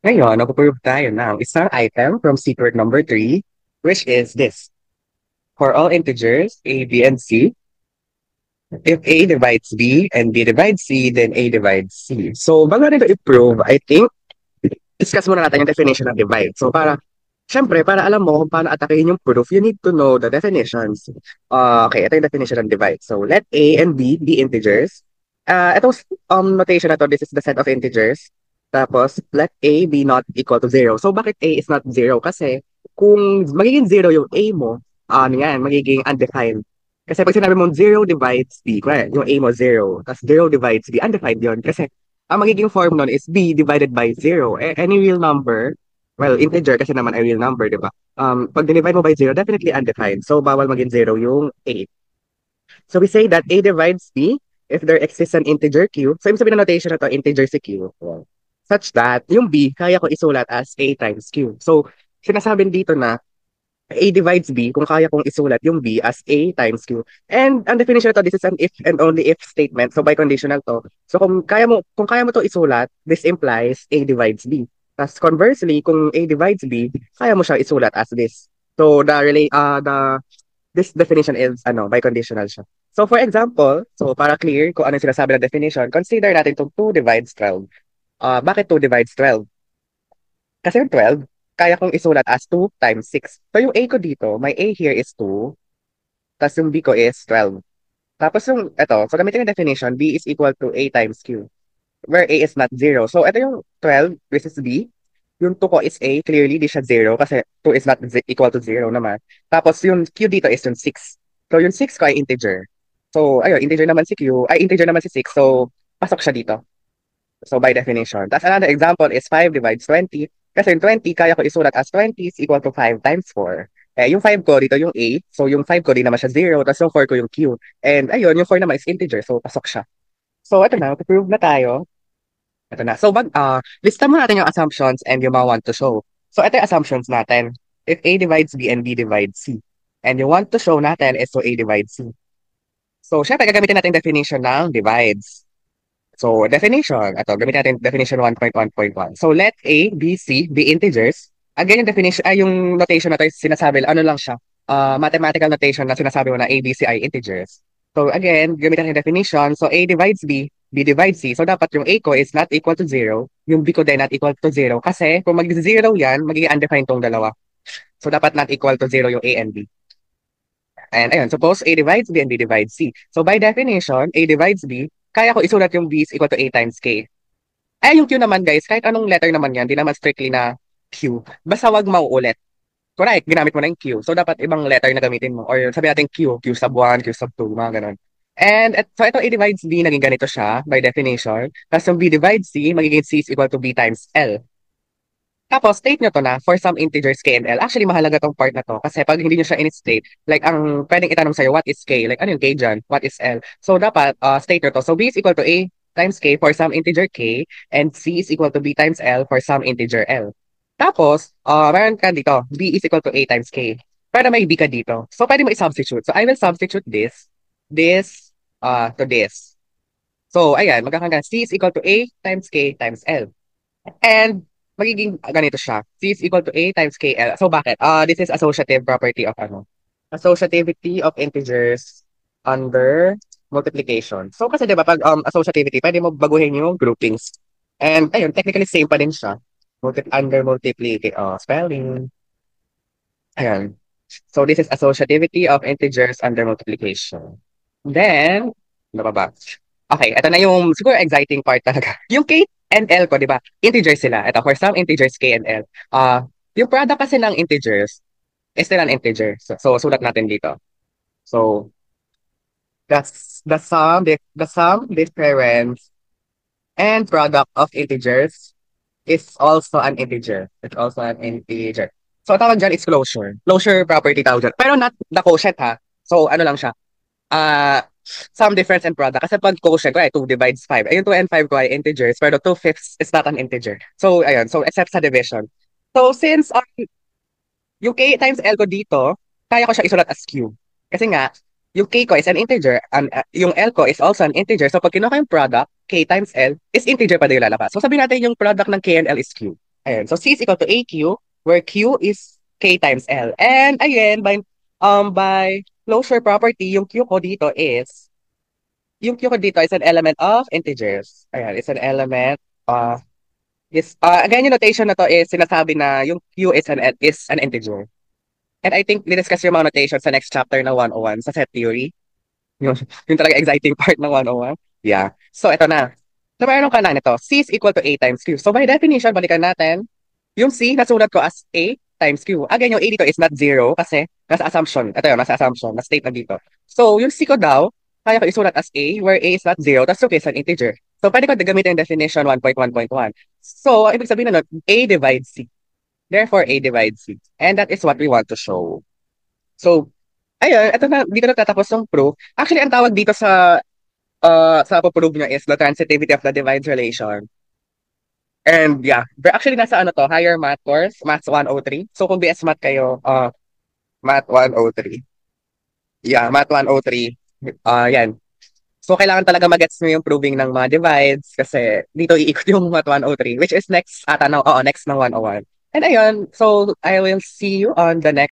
Ngayon, mag-prove tayo ng isang item from secret number 3, which is this. For all integers, a, b, and c, if a divides b and b divides c, then a divides c. So, bago natin ito i-prove, I think, discuss muna natin yung definition ng divide. So, syempre, para alam mo kung paano atakihin yung proof, you need to know the definitions. Okay, ito yung definition ng divide. So, let a and b be integers. Itong notation na to, this is the set of integers. Tapos, let a be not equal to 0. So, bakit a is not 0? Kasi, kung magiging 0 yung a mo, ano yan, magiging undefined. Kasi pag sinabi mong 0 divides b, yung a mo 0, tapos 0 divides b, undefined yun. Kasi, ang magiging form nun is b divided by 0. Any real number, well, integer kasi naman ay real number, di ba? Pag dinivide mo by 0, definitely undefined. So, bawal maging 0 yung a. So, we say that a divides b if there exists an integer q. So, yung sabihin na notation na to, integer si q. Such that, yung b, kaya ko isulat as a times q. So, sinasabi dito na a divides b kung kaya kong isulat yung b as a times q. And ang definition to, this is an if and only if statement. So, by conditional to. So, kung kaya mo to isulat, this implies a divides b. Tapos conversely, kung a divides b, kaya mo siya isulat as this. So, this definition is, biconditional siya. So, for example, so para clear kung ano yung sinasabi ng definition, consider natin itong 2 divides 12. Bakit 2 divides 12? Kasi yung 12, kaya kong isulat as 2 times 6. So, yung A ko dito, my A here is 2, tapos yung B ko is 12. Tapos so gamitin yung definition, B is equal to A times Q, where A is not 0. So, ito yung 12, which is B. Yung 2 ko is A, clearly di siya 0 kasi 2 is not equal to 0 naman. Tapos yung Q dito is yung 6. So, yung 6 ko ay integer. So, ayun, integer naman si 6. So, pasok siya dito. So, by definition. Tapos another example is 5 divides 20. Kasi yung 20, kaya ko isulat as 20 is equal to 5 times 4. Yung 5 ko, dito yung A. So, yung 5 ko, di naman siya 0. Tapos yung 4 ko yung Q. And ayun, yung 4 naman is integer. So, pasok siya. So, ito na. Prove na tayo. Ito na. So, lista mo natin yung assumptions and yung mga want to show. So, ito yung assumptions natin. If A divides B and B divides C. And yung want to show natin is so A divides C. So, syempre, gagamitin natin definition ng divides. So, definition. Ito, gamitin natin definition 1.1.1. So, let A, B, C be integers. Again, yung definition, yung notation na to, sinasabi, ano lang siya, mathematical notation na sinasabi mo na A, B, C ay integers. So, again, gamitin natin definition. So, A divides B, B divides C. So, dapat yung A ko is not equal to 0, yung B ko din not equal to 0. Kasi, kung mag-0 yan, magiging undefined tong dalawa. So, dapat not equal to 0 yung A and B. And ayun, suppose A divides B and B divides C. So by definition, A divides B, kaya ko isulat yung B is equal to A times K. Yung Q naman guys, kahit anong letter naman yan, di naman strictly na Q. Basta wag mauulit. Correct, ginamit mo na yung Q. So dapat ibang letter na gamitin mo. Or sabi natin Q, Q sub 1, Q sub 2, mga ganun. So ito A divides B, naging ganito siya by definition. Tapos yung B divides C, magiging C is equal to B times L. Tapos, state nyo to na for some integers K and L. Actually, mahalaga tong part na to kasi pag hindi nyo siya in-state, like, ang pwedeng itanong sa'yo, what is K? Like, ano yung K dyan? What is L? So, dapat, state nyo to. So, B is equal to A times K for some integer K and C is equal to B times L for some integer L. Tapos, meron ka dito, B is equal to A times K. Pero may B ka dito. So, pwede mo i-substitute. So, I will substitute to this. So, ayan, magkakaroon C is equal to A times K times L. And magiging ganito siya. C is equal to A times KL. So bakit? This is associative property of associativity of integers under multiplication. So kasi 'di ba pag associativity, pwede mo baguhin yung groupings. And ayun, technically same pa din siya. Under multiplication, spelling. Ayan. So this is associativity of integers under multiplication. Then, ano pa ba? Okay, ito na yung siguro exciting part talaga. Yung K and L ko, di ba? Integers sila. Ito, for some integers, K and L. Yung product kasi ng integers is still an integer. So sulat natin dito. So, the sum difference and product of integers is also an integer. It's also an integer. So, tawag dyan is closure. Closure property tawag dyan. Pero not the quotient ha. So, ano lang siya. Sum difference and product. Kasi pag quotient ko ay 2 divides 5. Ayun 2 and 5 ko ay integers, pero 2/5 is not an integer. So, ayun. So, except sa division. So, since yung K times L ko dito, kaya ko siya isulat as Q. Kasi nga, yung K ko is an integer, and yung L ko is also an integer. So, pag kinuha ko yung product, K times L, is integer pa din yung lalabas. So, sabihin natin yung product ng K and L is Q. Ayan. So C is equal to AQ, where Q is K times L. And again, by closure property, yung Q ko dito is an element of integers. Ayan, it's an element of again, yung notation na to is sinasabi na yung Q is an integer. And I think discuss yung mga notation sa next chapter na 101 sa set theory. Yung, yung talaga exciting part ng 101. Yeah. So, ito na. So, meron ka na nito. C is equal to A times Q. So, by definition, balikan natin. Yung C, nasulat ko as A times Q. Again, yung A dito is not zero kasi nasa assumption. Ito yun, nasa assumption. Na state na dito. So, yung C ko daw, kaya ko isulat as A, where A is not zero, tapos okay, is an integer. So, pwede ko gamitin yung definition 1.1.1. So, ang ibig sabihin na A divides C. Therefore, A divides C. And that is what we want to show. So, ayun, ito na, dito na tatapos yung proof. Actually, ang tawag dito sa paprove niya is the transitivity of the divides relation. And yeah, but actually nasa ano to, higher math course, Maths 103. So kung BS Math kayo, Math 103. Yeah, Math 103. Yan. So kailangan talaga magets mo yung proving ng mga divides kasi dito iikot yung Math 103, which is next ata na, oo, next ng 101. And ayun, so I will see you on the next